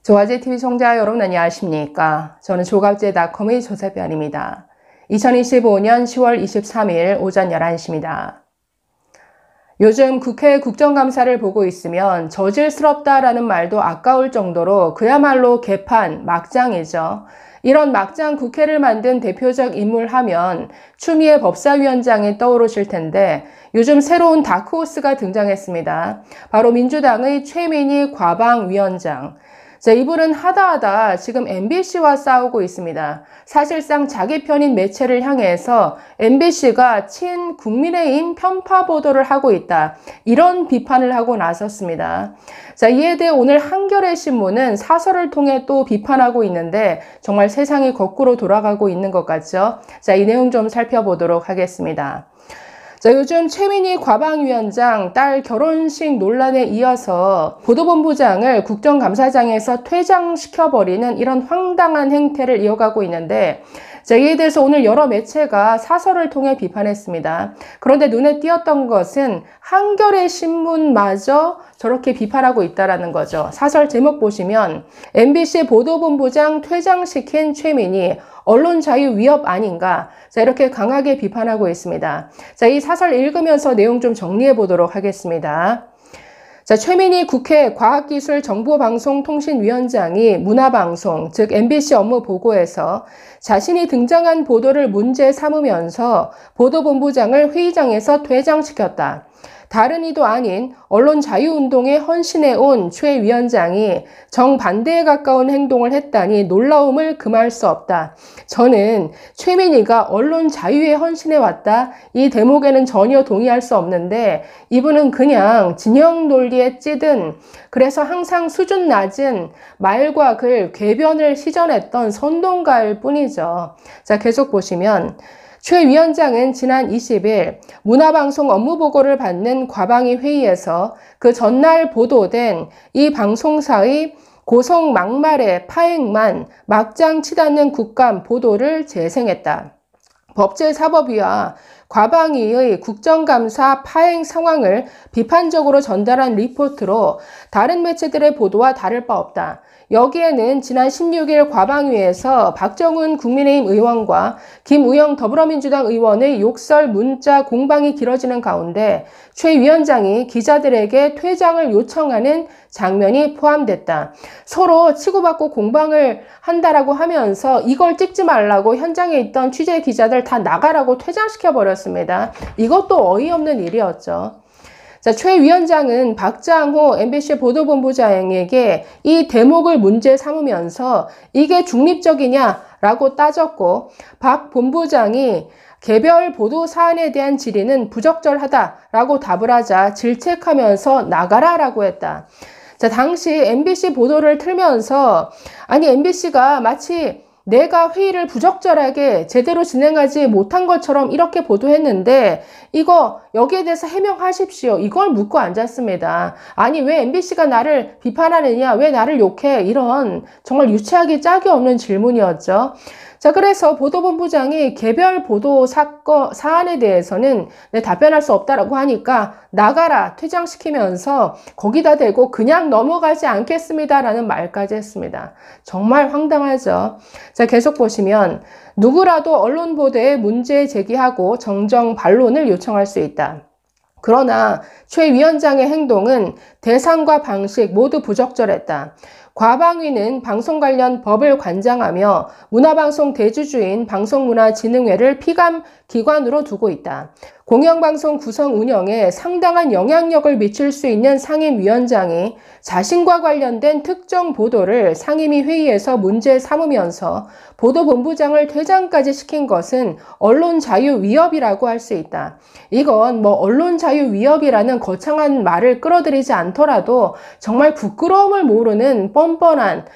조갑제TV 시청자 여러분 안녕하십니까? 저는 조갑제닷컴의 조세변입니다. 2025년 10월 23일 오전 11시입니다. 요즘 국회 국정감사를 보고 있으면 저질스럽다라는 말도 아까울 정도로 그야말로 개판, 막장이죠. 이런 막장 국회를 만든 대표적 인물 하면 추미애 법사위원장이 떠오르실 텐데 요즘 새로운 다크호스가 등장했습니다. 바로 민주당의 최민희 과방위원장. 자, 이분은 하다하다 지금 MBC와 싸우고 있습니다. 사실상 자기 편인 매체를 향해서 MBC가 친국민의힘 편파 보도를 하고 있다. 이런 비판을 하고 나섰습니다. 자, 이에 대해 오늘 한겨레 신문은 사설을 통해 또 비판하고 있는데 정말 세상이 거꾸로 돌아가고 있는 것 같죠? 자, 이 내용 좀 살펴보도록 하겠습니다. 자, 요즘 최민희 과방위원장 딸 결혼식 논란에 이어서 보도본부장을 국정감사장에서 퇴장시켜버리는 이런 황당한 행태를 이어가고 있는데 자, 이에 대해서 오늘 여러 매체가 사설을 통해 비판했습니다. 그런데 눈에 띄었던 것은 한겨레 신문마저 저렇게 비판하고 있다는 거죠. 사설 제목 보시면 MBC 보도본부장 퇴장시킨 최민희 언론 자유 위협 아닌가? 자, 이렇게 강하게 비판하고 있습니다. 자, 이 사설 읽으면서 내용 좀 정리해 보도록 하겠습니다. 자, 최민희 국회 과학기술정보방송통신위원장이 문화방송, 즉 MBC 업무 보고에서 자신이 등장한 보도를 문제 삼으면서 보도본부장을 회의장에서 퇴장시켰다. 다른 이도 아닌 언론 자유운동에 헌신해온 최 위원장이 정반대에 가까운 행동을 했다니 놀라움을 금할 수 없다. 저는 최민희가 언론 자유에 헌신해왔다. 이 대목에는 전혀 동의할 수 없는데 이분은 그냥 진영 논리에 찌든 그래서 항상 수준 낮은 말과 글, 궤변을 시전했던 선동가일 뿐이죠. 자, 계속 보시면 최 위원장은 지난 20일 문화방송 업무보고를 받는 과방위 회의에서 그 전날 보도된 이 방송사의 고성 막말의 파행만 막장 치닫는 국감 보도를 재생했다. 법제사법위와 과방위의 국정감사 파행 상황을 비판적으로 전달한 리포트로 다른 매체들의 보도와 다를 바 없다. 여기에는 지난 16일 과방위에서 박정훈 국민의힘 의원과 김우영 더불어민주당 의원의 욕설 문자 공방이 길어지는 가운데 최 위원장이 기자들에게 퇴장을 요청하는 장면이 포함됐다. 서로 치고받고 공방을 한다라고 하면서 이걸 찍지 말라고 현장에 있던 취재 기자들 다 나가라고 퇴장시켜버렸습니다. 이것도 어이없는 일이었죠. 자, 최 위원장은 박장호 MBC 보도본부장에게 이 대목을 문제 삼으면서 이게 중립적이냐라고 따졌고 박 본부장이 개별 보도 사안에 대한 질의는 부적절하다라고 답을 하자 질책하면서 나가라라고 했다. 자, 당시 MBC 보도를 틀면서 아니 MBC가 마치 내가 회의를 부적절하게 제대로 진행하지 못한 것처럼 이렇게 보도했는데 이거 여기에 대해서 해명하십시오. 이걸 묻고 앉았습니다. 아니 왜 MBC가 나를 비판하느냐? 왜 나를 욕해? 이런 정말 유치하기 짝이 없는 질문이었죠. 자, 그래서 보도본부장이 개별 보도 사안에 대해서는 답변할 수 없다라고 하니까 나가라 퇴장시키면서 거기다 대고 그냥 넘어가지 않겠습니다라는 말까지 했습니다. 정말 황당하죠. 자, 계속 보시면 누구라도 언론 보도에 문제 제기하고 정정 반론을 요청할 수 있다. 그러나 최 위원장의 행동은 대상과 방식 모두 부적절했다. 과방위는 방송 관련 법을 관장하며 문화방송 대주주인 방송문화진흥회를 피감 기관으로 두고 있다. 공영방송 구성 운영에 상당한 영향력을 미칠 수 있는 상임위원장이 자신과 관련된 특정 보도를 상임위 회의에서 문제 삼으면서 보도본부장을 퇴장까지 시킨 것은 언론 자유 위협이라고 할 수 있다. 이건 언론 자유 위협이라는 거창한 말을 끌어들이지 않더라도 정말 부끄러움을 모르는 뻔뻔한,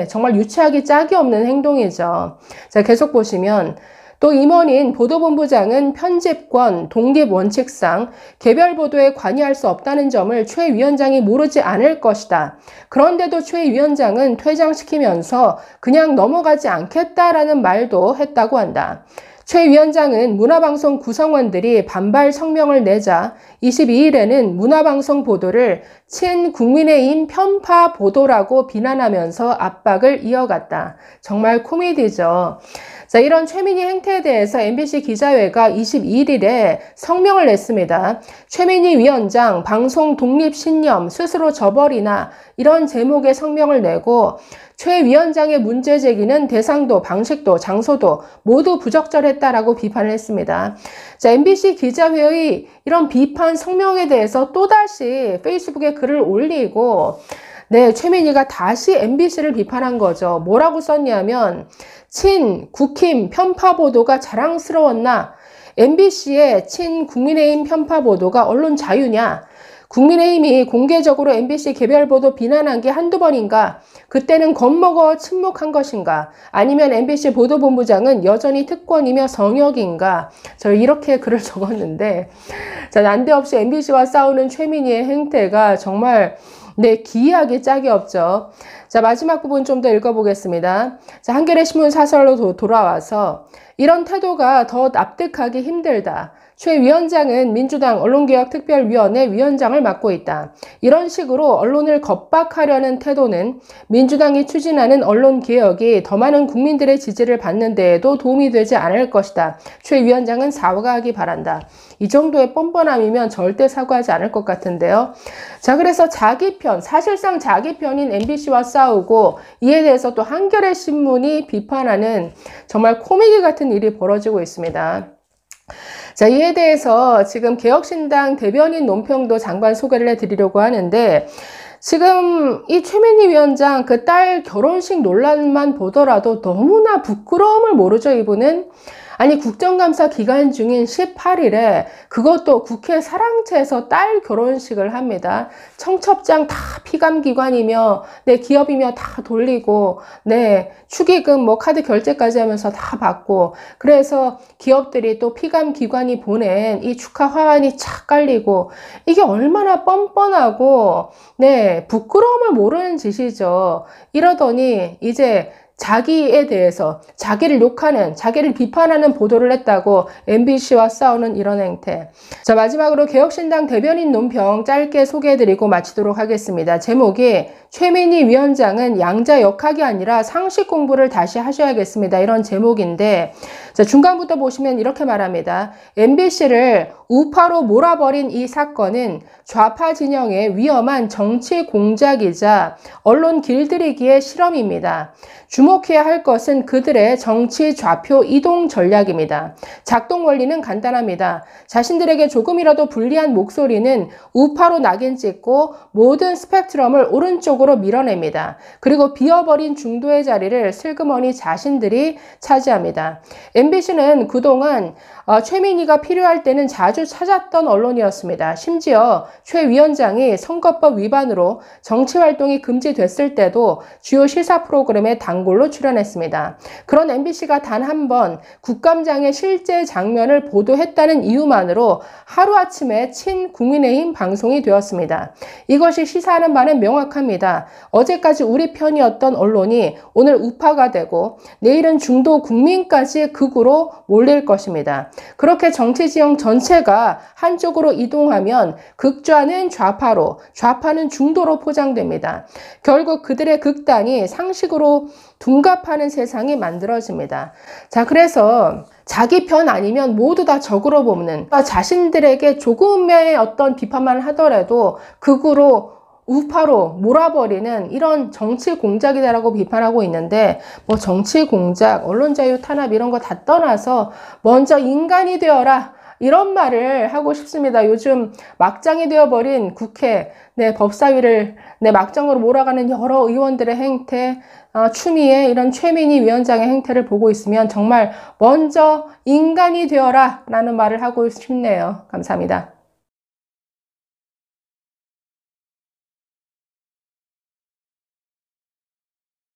정말 유치하기 짝이 없는 행동이죠. 자, 계속 보시면 또 임원인 보도본부장은 편집권, 독립 원칙상 개별 보도에 관여할 수 없다는 점을 최 위원장이 모르지 않을 것이다. 그런데도 최 위원장은 퇴장시키면서 그냥 넘어가지 않겠다라는 말도 했다고 한다. 최 위원장은 문화방송 구성원들이 반발 성명을 내자 22일에는 문화방송 보도를 친국민의힘 편파 보도라고 비난하면서 압박을 이어갔다. 정말 코미디죠. 자, 이런 최민희 행태에 대해서 MBC 기자회가 21일에 성명을 냈습니다. 최민희 위원장 방송 독립신념 스스로 저버리나 이런 제목의 성명을 내고 최 위원장의 문제 제기는 대상도 방식도 장소도 모두 부적절했다라고 비판을 했습니다. 자, MBC 기자회의 이런 비판 성명에 대해서 또다시 페이스북에 글을 올리고 네, 최민희가 다시 MBC를 비판한 거죠. 뭐라고 썼냐면 친 국힘 편파 보도가 자랑스러웠나? MBC의 친 국민의힘 편파 보도가 언론 자유냐? 국민의힘이 공개적으로 MBC 개별 보도 비난한 게 한두 번인가? 그때는 겁먹어 침묵한 것인가? 아니면 MBC 보도본부장은 여전히 특권이며 성역인가? 저 이렇게 글을 적었는데 자, 난데없이 MBC와 싸우는 최민희의 행태가 정말 네, 기이하게 짝이 없죠. 자, 마지막 부분 좀 더 읽어보겠습니다. 자, 한겨레 신문 사설로 돌아와서 이런 태도가 더 납득하기 힘들다. 최 위원장은 민주당 언론개혁특별위원회 위원장을 맡고 있다. 이런 식으로 언론을 겁박하려는 태도는 민주당이 추진하는 언론개혁이 더 많은 국민들의 지지를 받는 데에도 도움이 되지 않을 것이다. 최 위원장은 사과하기 바란다. 이 정도의 뻔뻔함이면 절대 사과하지 않을 것 같은데요. 자, 그래서 자기 편, 사실상 자기 편인 MBC와 싸우고 이에 대해서 또 한겨레 신문이 비판하는 정말 코미디 같은 일이 벌어지고 있습니다. 자, 이에 대해서 지금 개혁신당 대변인 논평도 잠깐 소개를 해드리려고 하는데 지금 이 최민희 위원장 그 딸 결혼식 논란만 보더라도 너무나 부끄러움을 모르죠, 이분은. 아니, 국정감사 기간 중인 18일에 그것도 국회 사랑채에서 딸 결혼식을 합니다. 청첩장 다 피감기관이며 네, 기업이며 다 돌리고 네, 축의금 뭐 카드 결제까지 하면서 다 받고 그래서 기업들이 또 피감기관이 보낸 이 축하 화환이 착 깔리고 이게 얼마나 뻔뻔하고 네, 부끄러움을 모르는 짓이죠. 이러더니 이제 자기에 대해서 자기를 욕하는, 자기를 비판하는 보도를 했다고 MBC와 싸우는 이런 행태. 자, 마지막으로 개혁신당 대변인 논평 짧게 소개해드리고 마치도록 하겠습니다. 제목이 최민희 위원장은 양자 역학이 아니라 상식 공부를 다시 하셔야겠습니다. 이런 제목인데 자, 중간부터 보시면 이렇게 말합니다. MBC를 우파로 몰아버린 이 사건은 좌파 진영의 위험한 정치 공작이자 언론 길들이기의 실험입니다. 주목해야 할 것은 그들의 정치 좌표 이동 전략입니다. 작동 원리는 간단합니다. 자신들에게 조금이라도 불리한 목소리는 우파로 낙인 찍고 모든 스펙트럼을 오른쪽으로 밀어냅니다. 그리고 비어버린 중도의 자리를 슬그머니 자신들이 차지합니다. MBC는 그동안 최민희가 필요할 때는 자주 찾았던 언론이었습니다. 심지어 최 위원장이 선거법 위반으로 정치활동이 금지됐을 때도 주요 시사 프로그램에 단골로 출연했습니다. 그런 MBC가 단 한 번 국감장의 실제 장면을 보도했다는 이유만으로 하루아침에 친국민의힘 방송이 되었습니다. 이것이 시사하는 바는 명확합니다. 어제까지 우리 편이었던 언론이 오늘 우파가 되고 내일은 중도 국민까지 극으로 몰릴 것입니다. 그렇게 정치 지형 전체가 한쪽으로 이동하면 극좌는 좌파로, 좌파는 중도로 포장됩니다. 결국 그들의 극단이 상식으로 둔갑하는 세상이 만들어집니다. 자, 그래서 자기 편 아니면 모두 다 적으로 보는 자신들에게 조금의 어떤 비판만 하더라도 극으로 우파로 몰아버리는 이런 정치 공작이다라고 비판하고 있는데 뭐 정치 공작, 언론 자유 탄압 이런 거 다 떠나서 먼저 인간이 되어라 이런 말을 하고 싶습니다. 요즘 막장이 되어버린 국회, 네, 법사위를 네, 막장으로 몰아가는 여러 의원들의 행태, 추미애 이런 최민희 위원장의 행태를 보고 있으면 정말 먼저 인간이 되어라 라는 말을 하고 싶네요. 감사합니다.